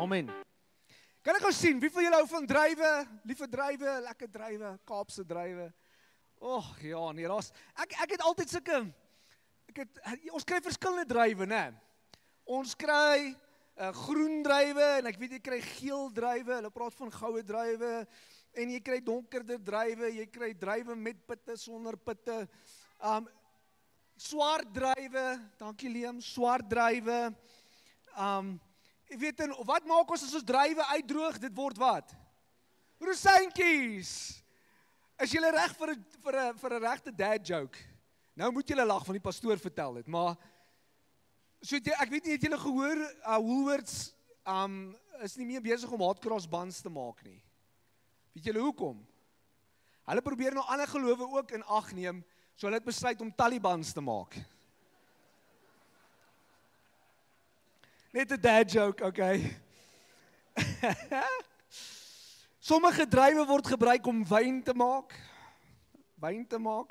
Amen. Kan ek gou sien, wie van julle hou van drywe, liewe drywe, lekker drywe, Kaapse drywe? Ja, nee, ek het altyd sulke, ons kry verskillende drywe, né? Ons kry groen drywe, en ek weet jy kry geel drywe, hulle praat van goue drywe, en jy kry donkerder drywe, jy kry drywe met pitte, sonder pitte, swart drywe, dankie Liam, swart drywe, jy weet, en wat maak ons as ons drywe uitdroog, dit word wat? Rosientjies! Is julle reg vir 'n regte dad joke? Nou moet julle lag, van die pastoor vertel het, maar so ek weet nie, het julle gehoor, Woolworths is nie meer besig om hotcross buns te maak nie. Weet julle hoekom? Hulle probeer nou ander gelowe ook in ag neem, so hulle het besluit om Talibans te maak. Net 'n dad joke, okay. Sommige drywe word gebruik om wyn te maak.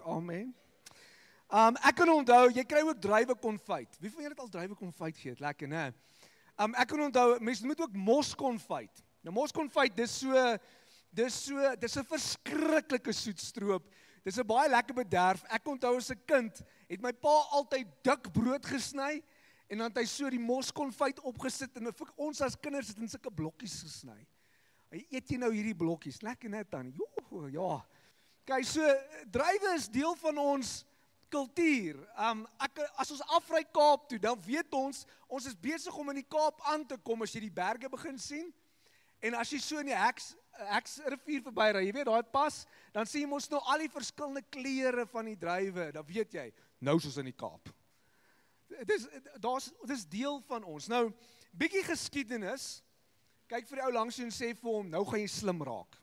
Amen. Ek kan onthou, jy kry ook druiwe konfyt. Wie van julle het al druiwe konfyt geëet? Lekker, né? Ek kan onthou, mense moet ook moskonfyt. Nou moskonfyt, dis 'n verskriklike soetstroop. Dis 'n baie lekker bederf. Ek onthou as 'n kind, het my pa altyd dik brood gesny en dan het hy so die moskonfyt opgesit en ons as kinders het in sulke blokkies gesny. Eet jy nou hierdie blokkies? Lekker net dan. Ja. Kyk, so druiwe is deel van ons kultuur. As ons afry Kaap toe, dan weet ons is besig om in die Kaap aan te kom as jy die berge begin sien. En as jy so in die Heks rivier verby ry, jy weet daar pas, dan sien ons nou al die verskillende kleure van die druiwe. Dan weet jy, nou is ons in die Kaap. Dit is deel van ons. Nou, bietjie geskiedenis. Kyk vir die ou langs jou en sê vir hom, nou gaan jy slim raak.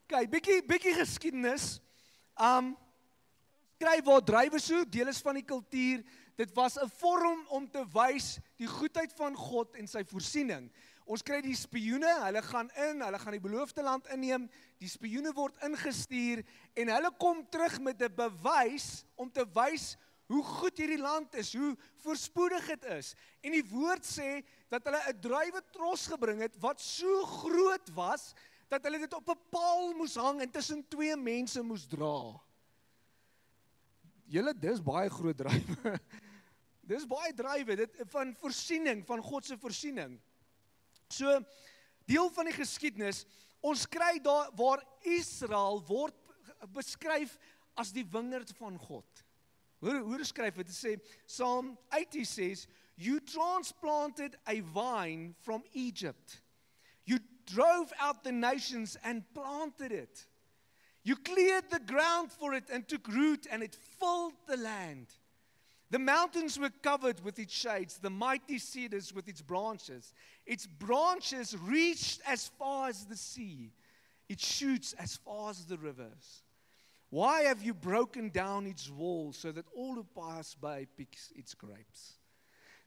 Kyk, bietjie geskiedenis. Skryf waar druiwe so deel is van die kultuur. Dit was 'n vorm om te wys die goedheid van God en sy voorsiening. Ons kry die spioene, hulle gaan die beloofde land inneem, die spioene word ingestuur en hulle kom terug met 'n bewys om te wys hoe goed hierdie land is, hoe voorspoedig dit is. En die woord sê dat hulle 'n druiwetros gebring het wat so groot was dat hulle dit op 'n paal moes hang en tussen twee mense moes dra. Julle, dis baie groot druiwe. Dis baie druiwe, dit van voorsiening, van God se voorsiening. So, deel van die geskiedenis, ons kry daar waar Israel word beskryf as die wingerd van God. Hoe skryf dit? Dit sê, Psalm 80 says, you transplanted a vine from Egypt. You drove out the nations and planted it. You cleared the ground for it and took root and it filled the land. The mountains were covered with its shades, the mighty cedars with its branches. Its branches reached as far as the sea. Its shoots as far as the rivers. Why have you broken down its walls so that all who pass by picks its grapes?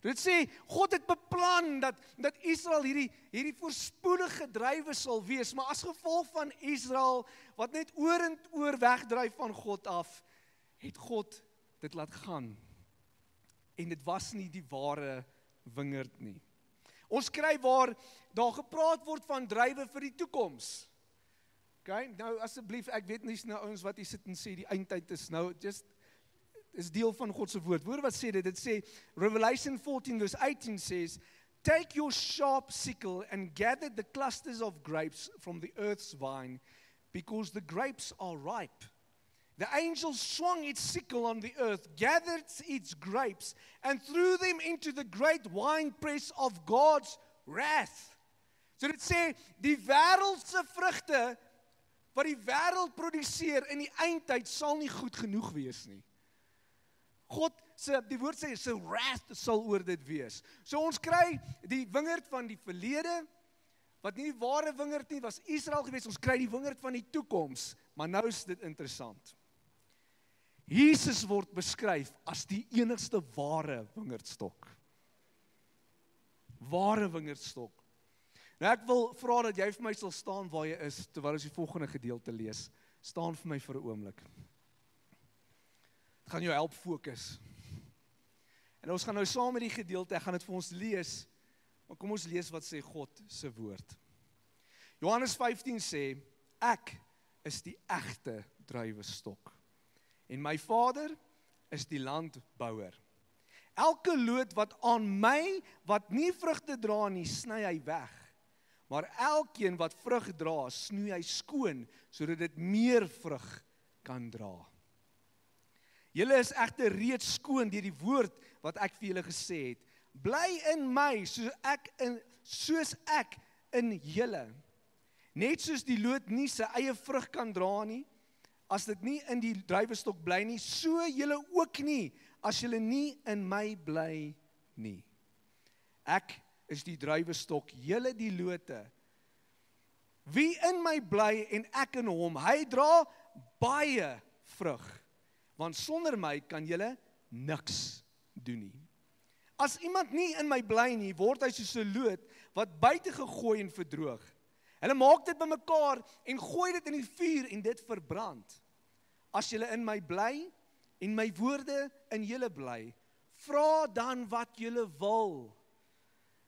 Dit sê, God het beplan dat Israel hierdie voorspoedige druiwe sal wees, maar as gevolg van Israel, wat net oor en oor wegdryf van God af, het God dit laat gaan. En dit was nie die ware wingerd nie. Ons kry waar daar gepraat word van druiwe vir die toekoms. Okay, nou asseblief, ek weet nie nou ouens wat hier sit en sê die eindtyd is nou, is deel van God se woord. Hoor wat sê dit? Dit sê, Revelation 14 verse 18 says, take your sharp sickle and gather the clusters of grapes from the earth's vine, because the grapes are ripe. The angel swung its sickle on the earth, gathered its grapes, and threw them into the great winepress of God's wrath. So dit sê, die wêreldse vrugte, wat die wêreld produseer in die eindtyd, sal nie goed genoeg wees nie. Die woord sê, sy wrath sal oor dit wees. So ons kry die wingerd van die verlede, wat nie die ware wingerd nie, was Israel gewees, ons kry die wingerd van die toekoms, maar nou is dit interessant. Jesus word beskryf as die enigste ware wingerdstok. Ware wingerdstok. Nou ek wil vra dat jy vir my sal staan waar jy is, terwyl ons die volgende gedeelte lees. Staan vir my vir 'n oomblik. Dit gaan jou help fokus. En ons gaan nou saam met die gedeelte, ek gaan dit vir ons lees, maar kom ons lees wat sê God se woord. Johannes 15 sê, ek is die egte druiwestok en my Vader is die landbouer. Elke loot wat aan my, wat nie vrugte dra nie, sny hy weg. Maar elkeen wat vrug dra, snoei hy skoon, sodat dit meer vrug kan dra. Julle is egter reeds skoon deur die woord wat ek vir julle gesê het. Bly in my, soos ek in julle. Net soos die loot nie sy eie vrug kan dra nie, as dit nie in die druiwestok bly nie, so julle ook nie, as julle nie in my bly nie. Ek is die druiwestok, julle die lote. Wie in my bly en ek in hom, hy dra baie vrug, want sonder my kan julle niks doen nie. As iemand nie in my bly nie, word hy soos 'n loot wat buite gegooi en verdroog. Hulle maak dit bymekaar en gooi dit in die vuur en dit verbrand. As julle in my bly en my woorde in julle bly, vra dan wat julle wil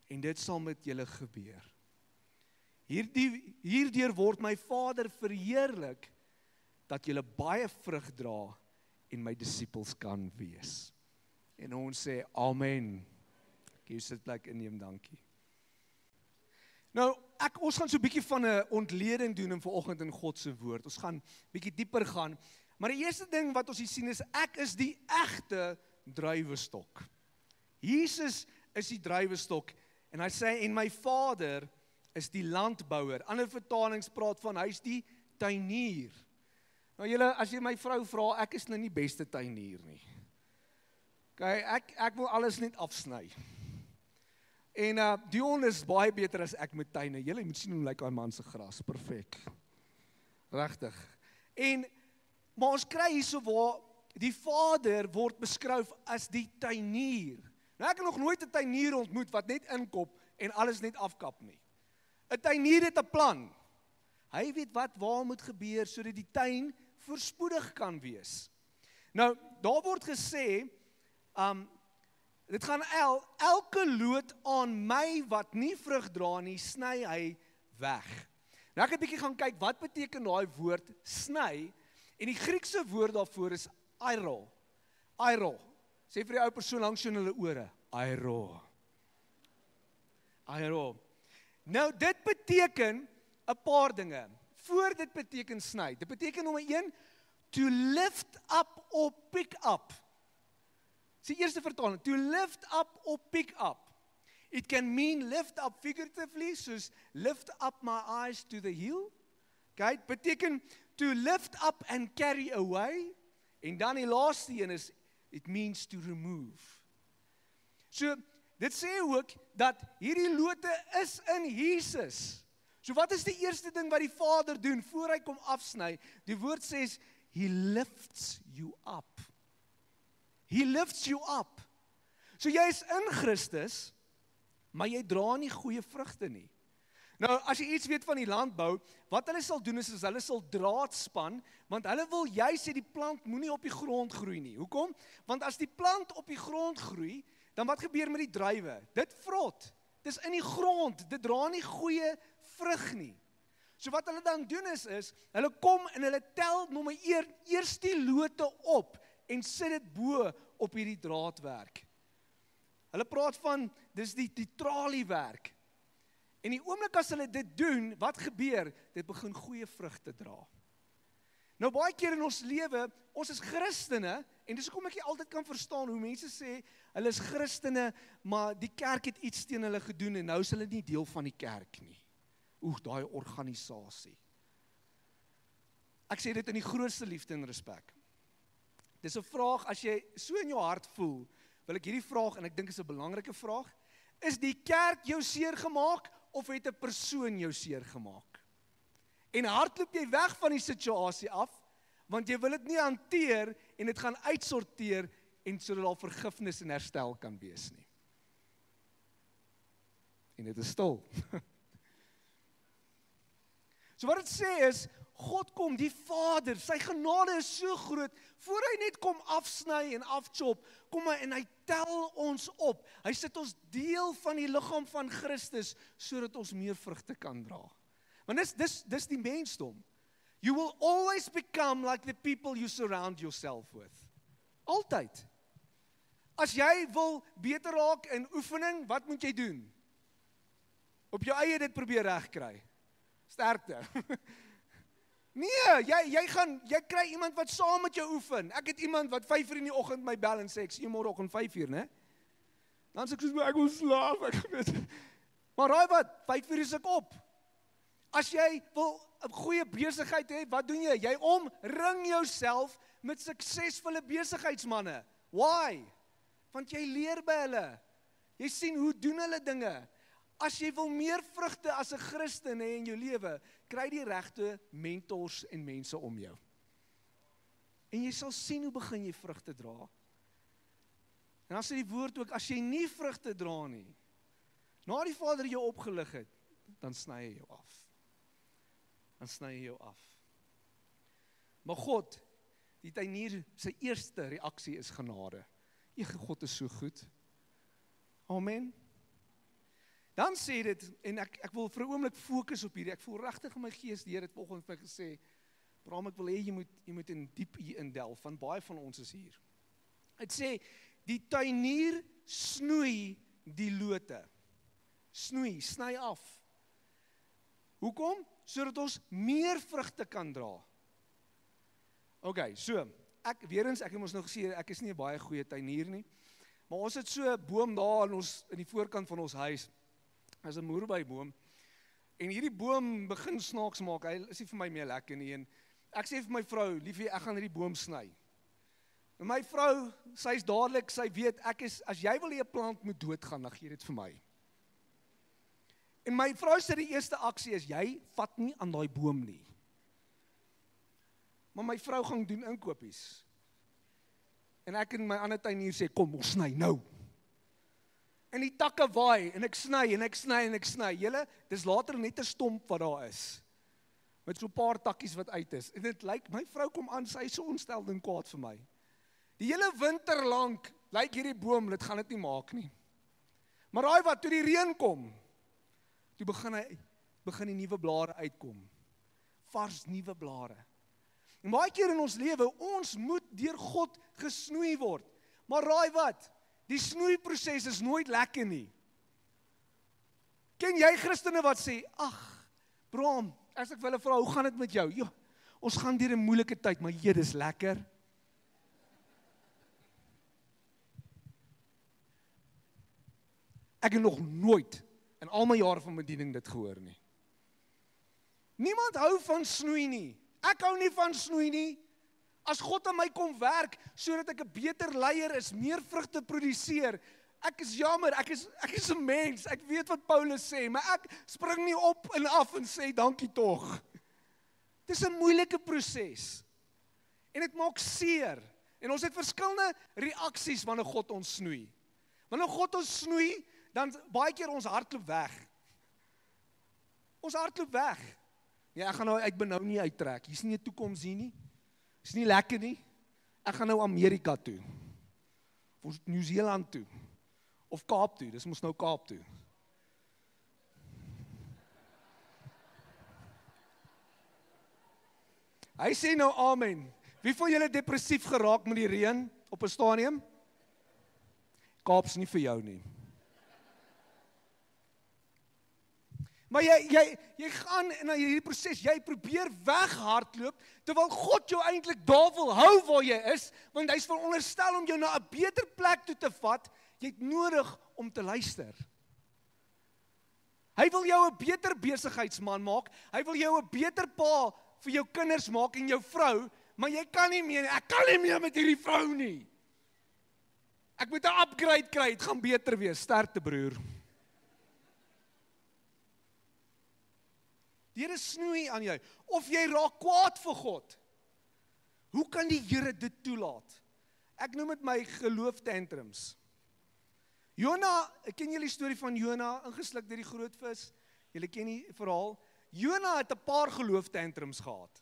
en dit sal met julle gebeur. Hierdeur word my Vader verheerlik dat julle baie vrug dra en my disippels kan wees. En ons sê amen. Jy sit plek inneem, dankie. Nou, ons gaan so 'n bietjie van 'n ontleding doen in vanoggend in God se woord. Ons gaan bietjie dieper gaan. Maar die eerste ding wat ons hier sien is, ek is die egte druiwestok. Jesus is die druiwestok en hy sê, en my Vader is die landbouer. Ander vertalings praat van, hy is die tuinier. Nou julle, as jy my vrou vra, ek is nou nie beste tuinier nie. Okay, ek wil alles net afsny. En Dion is baie beter as ek met tuine. Julle moet sien hoe lyk daai man se gras, perfek. Regtig. Maar ons kry hierso waar die Vader word beskryf as die tuinier. Nou ek het nog nooit 'n tuinier ontmoet wat net inkop en alles net afkap nie. 'n Tuinier het 'n plan. Hy weet waar moet gebeur sodat die tuin voorspoedig kan wees. Nou, daar word gesê, dit gaan elke loot aan my wat nie vrug dra nie, sny hy weg. Nou ek het 'n bietjie gaan kyk, wat beteken daai woord sny? En die Griekse woord daarvoor is airo. Airo. Sê vir die ou persoon langs jou in hulle ore. Airo. Airo. Nou dit beteken 'n paar dinge. Voor dit beteken sny. Dit beteken nommer 1, to lift up or pick up. Dis die eerste vertaling, to lift up or pick up. It can mean lift up figuratively, soos lift up my eyes to the hill. Okay, it beteken to lift up and carry away. En dan die laaste een is, it means to remove. So, dit sê ook dat hierdie lote is in Jesus. So wat is die eerste ding wat die Vader doen voor hy kom afsny? Die woord sê, he lifts you up. He lifts you up. So jy is in Christus, maar jy dra nie goeie vrugte nie. Nou, as jy iets weet van die landbou, wat hulle sal doen is hulle sal draad span, want hulle wil juist sê die plant moenie op die grond groei nie. Hoekom? Want as die plant op die grond groei, dan wat gebeur met die druiwe? Dit vrot. Dis in die grond, dit dra nie goeie vrug nie. So wat hulle dan doen is hulle kom en hulle tel nommer eers die lote op en sit dit bo op hierdie draadwerk. Hulle praat van, dis die traliewerk. En die oomblik as hulle dit doen, wat gebeur? Dit begin goeie vrugte dra. Nou baie keer in ons lewe, ons is Christene, en dis hoekom ek nie altyd kan verstaan hoe mense sê, hulle is Christene, maar die kerk het iets teen hulle gedoen, en nou is hulle nie deel van die kerk nie. Daai organisasie. Ek sê dit in die grootste liefde en respek. Dis 'n vraag, as jy so in jou hart voel, wil ek hierdie vraag, en ek dink is 'n belangrike vraag, is die kerk jou seer gemaak, of het 'n persoon jou seer gemaak? En hardloop jy weg van die situasie af, want jy wil dit nie hanteer, en dit gaan uitsorteer, en sodat daar vergifnis en herstel kan wees nie. En dit is stil. So wat dit sê is, God kom, die Vader, sy genade is so groot, voor hy net kom afsny en afchop, kom hy en hy tel ons op. Hy sit ons deel van die liggaam van Christus, sodat ons meer vrugte kan dra. Want dis die mensdom. You will always become like the people you surround yourself with. Altyd. As jy wil beter raak in oefening, wat moet jy doen? Op jou eie dit probeer regkry. Sterkte. Nee, jy kry iemand wat saam met jou oefen. Ek het iemand wat 5 uur in die oggend my bel en sê, ek sien môreoggend 5 uur, né? Dan sê ek soos, ek wil slaap, ek weet. Maar raai wat, 5 uur is ek op. As jy wil 'n goeie besigheid hê, wat doen jy? Jy omring jouself met suksesvolle besigheidsmanne. Why? Want jy leer by hulle. Jy sien hoe doen hulle dinge. As jy wil meer vrugte as 'n Christen hê in jou lewe, kry die regte mentors en mense om jou. En jy sal sien hoe begin jy vrugte dra. En dan sê die woord ook, as jy nie vrugte dra nie, na die Vader jou opgelig het, dan sny hy jou af. Dan sny hy jou af. Maar God, die tuinier, sy eerste reaksie is genade. God is so goed. Amen. Dan sê dit, en ek wil vir 'n oomblik fokus op hierdie, ek voel regtig in my gees, die Here het vanoggend vir my gesê, Bram, ek wil hê jy moet in diep hier indelf, van baie van ons is hier. Het sê, die tuinier snoei die lote. Sny af. Hoekom? Sodat ons meer vrugte kan dra. Okay, so, ek het ons nou gesê, ek is nie 'n baie goeie tuinier nie, maar ons het so 'n boom daar in die voorkant van ons huis, as 'n moerbeiboom, en hierdie boom begin snaaks maak, hy is nie vir my meer lekker nie, en ek sê vir my vrou, liefie, ek gaan hierdie boom sny. En my vrou, sy is dadelik, sy weet, as jy wil hê 'n plant moet doodgaan, dan gee dit vir my. En my vrou sê die eerste aksie is, jy vat nie aan daai boom nie. Maar my vrou gaan doen inkopies. En ek en my ander tuinier sê, kom, ons sny nou. En die takke waai, en ek sny. Julle, dis later net 'n stomp wat daar is. Met so 'n paar takkies wat uit is. En dit lyk, my vrou kom aan, sy is so ontsteld en kwaad vir my. Die hele winter lank, lyk hierdie boom, dit gaan dit nie maak nie. Maar raai wat, toe die reën kom, toe begin die nuwe blare uitkom. Vars nuwe blare. En baie keer in ons lewe, ons moet deur God gesnoei word. Maar raai wat? Die snoeiproses is nooit lekker nie. Ken jy Christene wat sê, ag, Bram, as ek vir hulle vra, hoe gaan dit met jou? Ja, ons gaan deur 'n moeilike tyd, maar dit is lekker. Ek het nog nooit in al my jare van bediening dit gehoor nie. Niemand hou van snoei nie. Ek hou nie van snoei nie. As God aan my kom werk, sodat ek 'n beter leier is, meer vrugte produseer, ek is jammer, ek is 'n mens, ek weet wat Paulus sê, maar ek spring nie op en af en sê, dankie tog. Dit is 'n moeilike proses. En dit maak seer. En ons het verskillende reaksies wanneer God ons snoei. Wanneer God ons snoei, dan baie keer ons hardloop weg. Ons hardloop weg. Ja, ek gaan nou uit Benoni nie uittrek. Hier's nie 'n toekoms hier nie. Is nie lekker nie. Ek gaan nou Amerika toe. Of Nieu-Seeland toe. Of Kaap toe. Dis mos nou Kaap toe. Hy sê nou amen. Wie van julle depressief geraak met die reën op 'n stadium? Kaap's nie vir jou nie. Maar jy gaan in hierdie proses, jy probeer weghardloop, terwyl God jou eintlik daar wil hou waar jy is, want hy's veronderstel om jou na 'n beter plek toe te vat, jy het nodig om te luister. Hy wil jou 'n beter besigheidsman maak, hy wil jou 'n beter pa vir jou kinders maak en jou vrou, maar jy kan nie meer, ek kan nie meer met hierdie vrou nie. Ek moet 'n upgrade kry, dit gaan beter wees, sterkte broer. Die Here snoei aan jou, of jy raak kwaad vir God. Hoe kan die Here dit toelaat? Ek noem dit my gelooftantrums. Jona, ken julle die storie van Jona, ingesluk deur die groot vis? Julle ken die verhaal? Jona het 'n paar gelooftantrums gehad.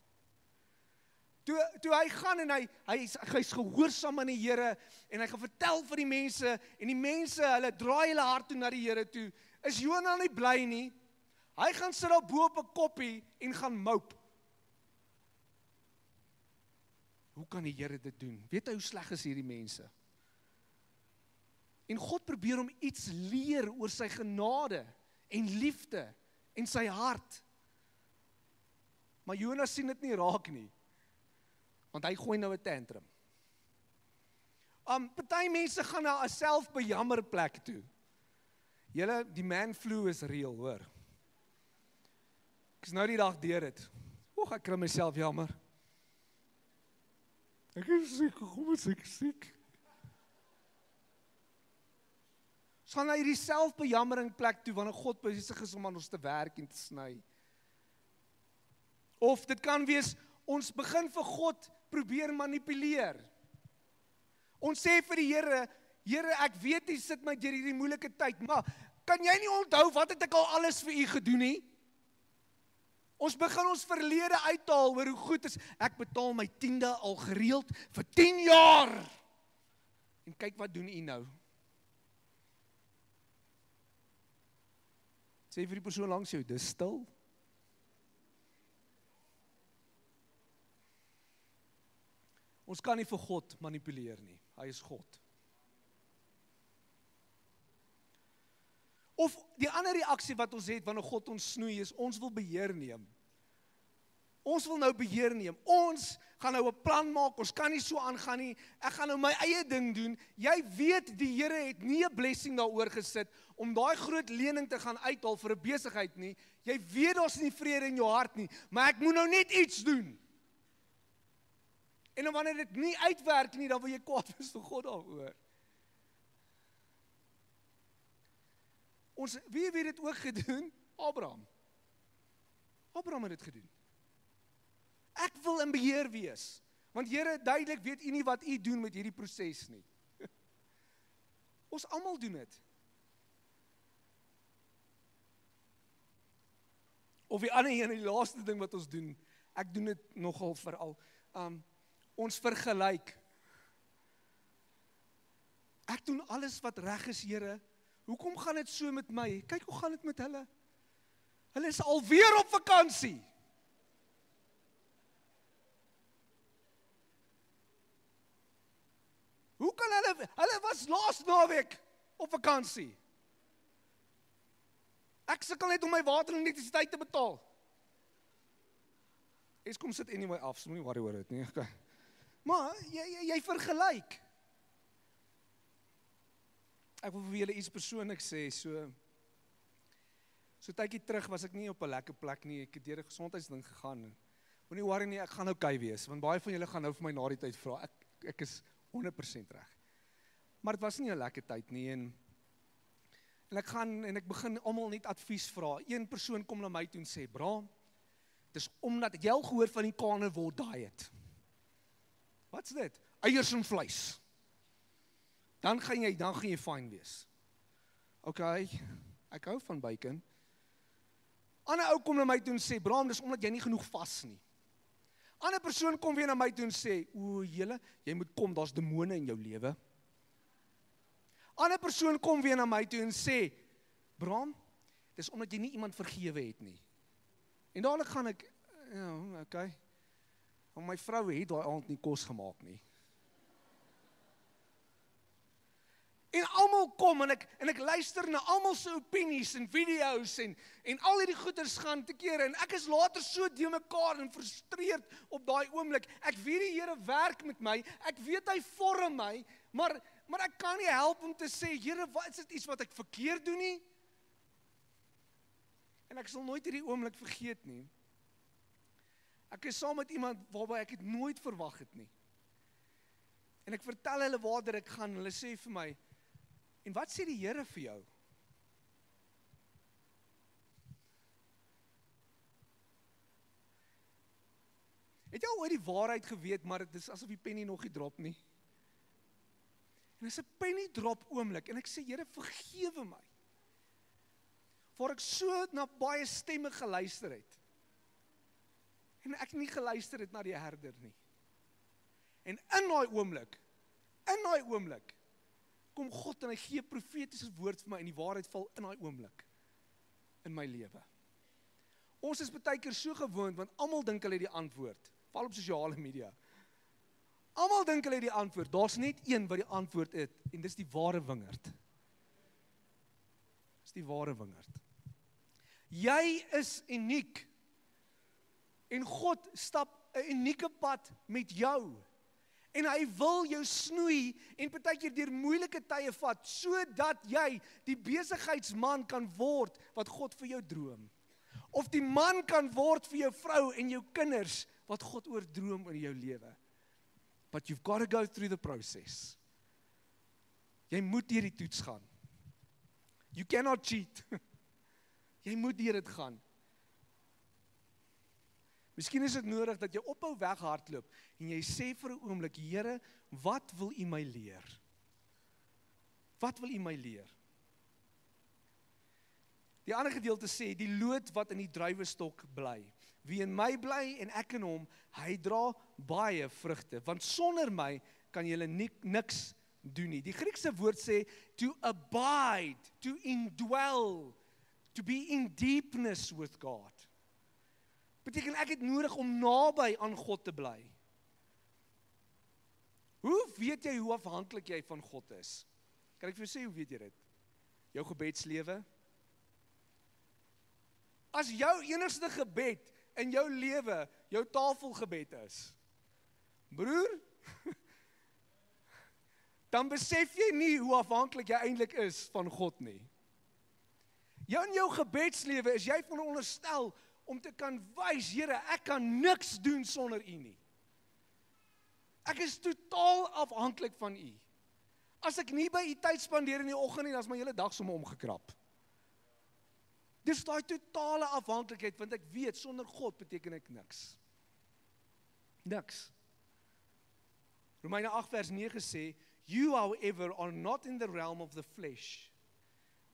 toe hy gaan en hy's gehoorsaam aan die Here en hy gaan vertel vir die mense en die mense, hulle draai hulle hart toe na die Here toe, is Jona nie bly nie. Hy gaan sit daar bo op 'n koppie en gaan mope. Hoe kan die Here dit doen? Weet hy hoe sleg is hierdie mense? En God probeer hom iets leer oor sy genade en liefde en sy hart. Maar Jona sien dit nie raak nie. Want hy gooi nou 'n tantrum. Party mense gaan na 'n selfbejammerplek toe. Julle, die man flu is real, hoor. Ek is nou die dag deur dit. Ek kry myself jammer. Ek is siek, kom is ek siek. Ons gaan na hierdie selfbejammering plek toe, wanneer God besig is om aan ons te werk en te sny. Of dit kan wees, ons begin vir God probeer manipuleer. Ons sê vir die Here, Here, ek weet jy sit my deur hierdie moeilike tyd, maar kan jy nie onthou wat het ek al alles vir u gedoen nie? Ons begin ons verlede uithaal oor hoe goed is, ek betaal my 10de al gereeld vir 10 jaar. En kyk wat doen u nou. Sê vir die persoon langs jou, dis stil. Ons kan nie vir God manipuleer nie. Hy is God. Of die ander reaksie wat ons het wanneer God ons snoei is, ons wil beheer neem. Ons wil nou beheer neem. Ons gaan nou 'n plan maak, ons kan nie so aangaan nie. Ek gaan nou my eie ding doen. Jy weet die Here het nie 'n blessing daaroor gesit om daai groot lening te gaan uithaal vir 'n besigheid nie. Jy weet daar's nie vrede in jou hart nie, maar ek moet nou net iets doen. En dan wanneer dit nie uitwerk nie, dan wil jy kwaad wees vir God daaroor. Wie het dit ook gedoen? Abraham. Abraham het dit gedoen. Ek wil in beheer wees, want Here, duidelik weet u nie wat u doen met hierdie proses nie. Ons almal doen dit. Of die ander een, die laaste ding wat ons doen, ek doen dit nogal veral, ons vergelyk. Ek doen alles wat reg is, Here. Hoekom gaan dit so met my? Kyk hoe gaan dit met hulle. Hulle is alweer op vakansie. Hoe kan hulle was laas naweek op vakansie. Ek sukkel net om my water en elektrisiteit te betaal. Eskom sit anyway af, so moenie worry oor dit nie. Okay. Maar jy vergelyk. Ek wil vir julle iets persoonlik sê, so tydjie terug was ek nie op 'n lekker plek nie, ek het deur 'n gesondheidsding gegaan. Moenie worry nie, ek gaan okay wees, want baie van julle gaan nou vir my na die tyd vra, ek is 100% reg. Maar dit was nie 'n lekker tyd nie, en ek gaan en ek begin almal net advies vra. Een persoon kom na my toe en sê, Bram, dis omdat jy al gehoor van die carnivore diet. Wat's dit? Eiers en vleis. Dan gaan jy fyn wees. Okay, ek hou van bacon. Ander ou kom na my toe en sê, Bram, dis omdat jy nie genoeg vas nie. Ander persoon kom weer na my toe en sê, o, julle, jy moet kom, daar's demone in jou lewe. Ander persoon kom weer na my toe en sê, Bram, dis omdat jy nie iemand vergewe het nie. En dadelik gaan ek, ja, okay. Want my vrou het daai aand nie kos gemaak nie. En almal kom en ek luister na almal se opinies en video's en al hierdie goeders gaan te kere en ek is later so de mekaar en frustreerd op daai oomblik. Ek weet die Here werk met my, ek weet hy vorm my, maar ek kan nie help om te sê, Here, wat is dit iets wat ek verkeerd doen nie? En ek sal nooit hierdie oomblik vergeet nie. Ek is saam met iemand waarby ek het nooit verwag het nie. En ek vertel hulle waar ek gaan, hulle sê vir my, en wat sê die Here vir jou? Het jy al ooit die waarheid geweet, maar dit is asof die penny nog nie drop nie? En dit is 'n penny drop oomblik, en ek sê, Here, vergewe my. Voor ek so na baie stemme geluister het. En ek nie geluister het na die herder nie. En in daai oomblik, kom God en hy gee profetiese woord vir my en die waarheid val in daai oomblik in my lewe. Ons is baie keer so gewoond, want almal dink hulle het die antwoord, val op sosiale media. Almal dink hulle het die antwoord, daar's net een wat die antwoord het, en dis die ware wingerd. Dis die ware wingerd. Jy is uniek, en God stap 'n unieke pad met jou, en hy wil jou snoei, en partykeer deur moeilike tye vat, sodat jy die besigheidsman kan word, wat God vir jou droom. Of die man kan word vir jou vrou en jou kinders, wat God oordroom in jou lewe. But you've got to go through the process. Jy moet deur die toets gaan. You cannot cheat. Jy moet deur dit gaan. Miskien is dit nodig dat jy ophou weghardloop en jy sê vir 'n oomblik, Here, wat wil U my leer? Wat wil U my leer? Die ander gedeelte sê, die loot wat in die druiwestok bly. Wie in my bly en ek in hom, hy dra baie vrugte, want sonder my kan julle niks doen nie. Die Griekse woord sê, to abide, to indwell, to be in deepness with God. Beteken ek het nodig om naby aan God te bly. Hoe weet jy hoe afhanklik jy van God is? Kan ek vir jou sê, hoe weet jy dit? Jou gebedslewe? As jou enigste gebed in jou lewe, jou tafelgebed is, broer, dan besef jy nie hoe afhanklik jy eintlik is van God nie. In jou gebedslewe is jy veronderstel om te kan wys, Here, ek kan niks doen sonder U nie. Ek is totaal afhanklik van U. As ek nie by U tyd spandeer in die oggend nie, dan is my hele dag sommer omgekrap. Dis daai totale afhanklikheid, want ek weet, sonder God beteken ek niks. Niks. Romeine 8 vers 9 sê, you however are not in the realm of the flesh,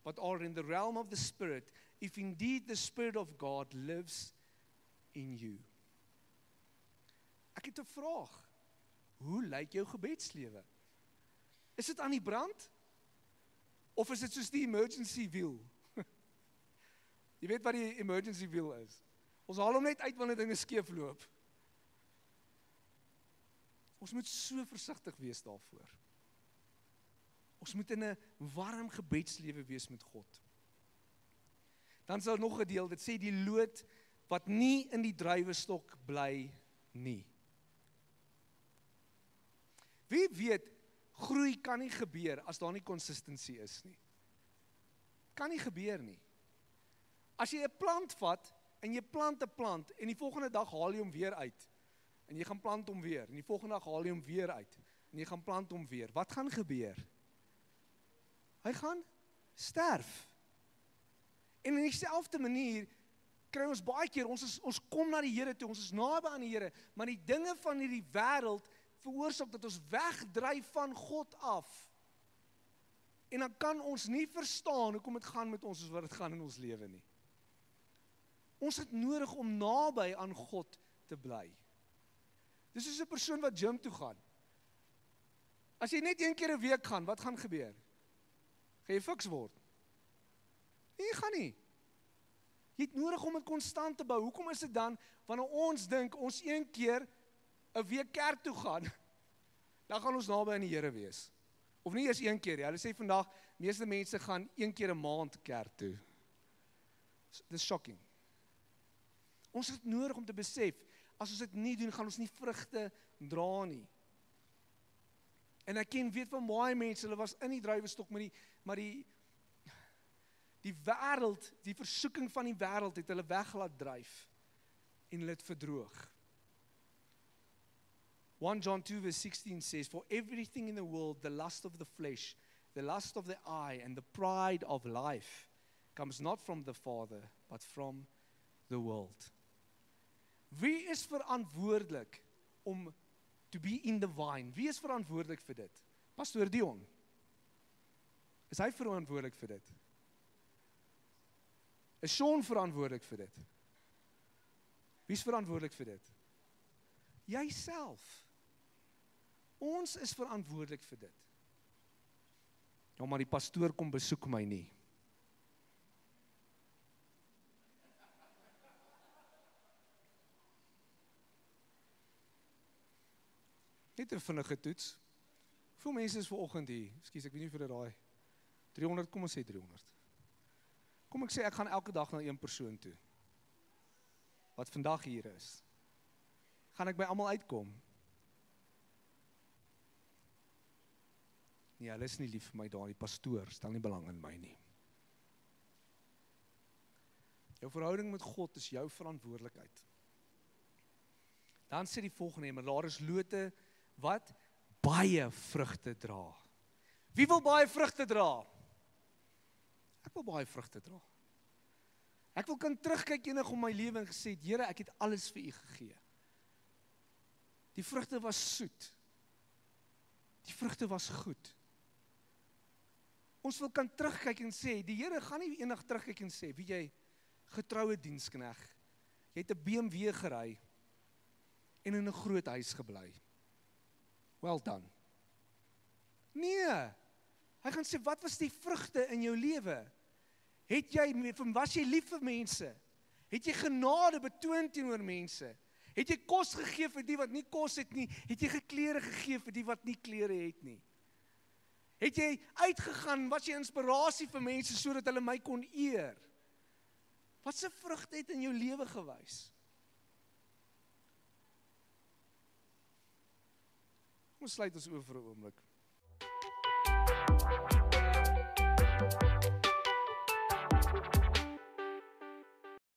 but are in the realm of the Spirit, if indeed the Spirit of God lives in you. Ek het 'n vraag. Hoe lyk jou gebedslewe? Is dit aan die brand? Of is dit soos die emergency wheel? Jy weet wat die emergency wheel is. Ons haal hom net uit wanneer dinge skeef loop. Ons moet so versigtig wees daarvoor. Ons moet in 'n warm gebedslewe wees met God. Dan is daar nog 'n deel, dit sê die loot wat nie in die druiwestok bly nie. Wie weet, groei kan nie gebeur as daar nie consistency is nie. Kan nie gebeur nie. As jy 'n plant vat, en jy plant 'n plant, en die volgende dag haal jy hom weer uit, en jy gaan plant hom weer, en die volgende dag haal jy hom weer uit, en jy gaan plant hom weer, wat gaan gebeur? Hy gaan sterf. En in dieselfde manier, kry ons baie keer, ons kom na die Here toe, ons is naby aan die Here, maar die dinge van hierdie wêreld, veroorsaak dat ons wegdryf van God af. En dan kan ons nie verstaan hoekom dit gaan met ons soos wat dit gaan in ons lewe nie. Ons het nodig om naby aan God te bly. Dis soos 'n persoon wat gym toe gaan. As jy net 1 keer 'n week gaan, wat gaan gebeur? Gaan jy fiks word? Nee, gaan nie. Jy het nodig om dit konstant te bou. Hoekom is dit dan, wanneer ons dink, ons 1 keer 'n week kerk toe gaan, dan gaan ons naby aan die Here wees. Of nie eers 1 keer, ja. Hulle sê vandag, meeste mense gaan 1 keer 'n maand kerk toe. Dis shocking. Ons het nodig om te besef, as ons dit nie doen, gaan ons nie vrugte dra nie. En ek weet van baie mense, hulle was in die druiwestok, maar die wêreld, die versoeking van die wêreld het hulle weggelaat dryf en hulle het verdroog. 1 John 2 verse 16 says, for everything in the world, the lust of the flesh, the lust of the eye, and the pride of life, comes not from the Father, but from the world. Wie is verantwoordelik om to be in the vine? Wie is verantwoordelik vir dit? Pastoor Dion. Is hy verantwoordelik vir dit? Is Sean verantwoordelik vir dit? Wie is verantwoordelik vir dit? Jyself. Ons is verantwoordelik vir dit. Ja, maar die pastoor kom besoek my nie. Net 'n vinnige toets. Hoeveel mense is vanoggend hier? Ekskuus, ek weet nie vir dit daai 300, kom ons sê 300. Kom ek sê ek gaan elke dag na een persoon toe. Wat vandag hier is. Gaan ek by almal uitkom? Nee, hulle is nie lief vir my daar, die pastoor stel nie belang in my nie. Jou verhouding met God is jou verantwoordelikheid. Dan sê die volgende, maar daar is lote wat baie vrugte dra. Wie wil baie vrugte dra? Ek wil baie vrugte dra. Ek wil kan terugkyk enig om my lewe en gesê, Here, ek het alles vir U gegee. Die vrugte was soet. Die vrugte was goed. Ons wil kan terugkyk en sê, die Here gaan nie enig terugkyk en sê, wie jy getroue diensknegt, jy het 'n BMW gery en in 'n groot huis gebly. Well done. Nee, hy gaan sê, wat was die vrugte in jou lewe? Was jy lief vir mense? Het jy genade betoon teenoor mense? Het jy kos gegee vir die wat nie kos het nie? Het jy klere gegee vir die wat nie klere het nie? Het jy uitgegaan, was jy inspirasie vir mense sodat hulle my kon eer? Wat se vrugte het in jou lewe gewys? Ons sluit ons oë vir 'n oomblik.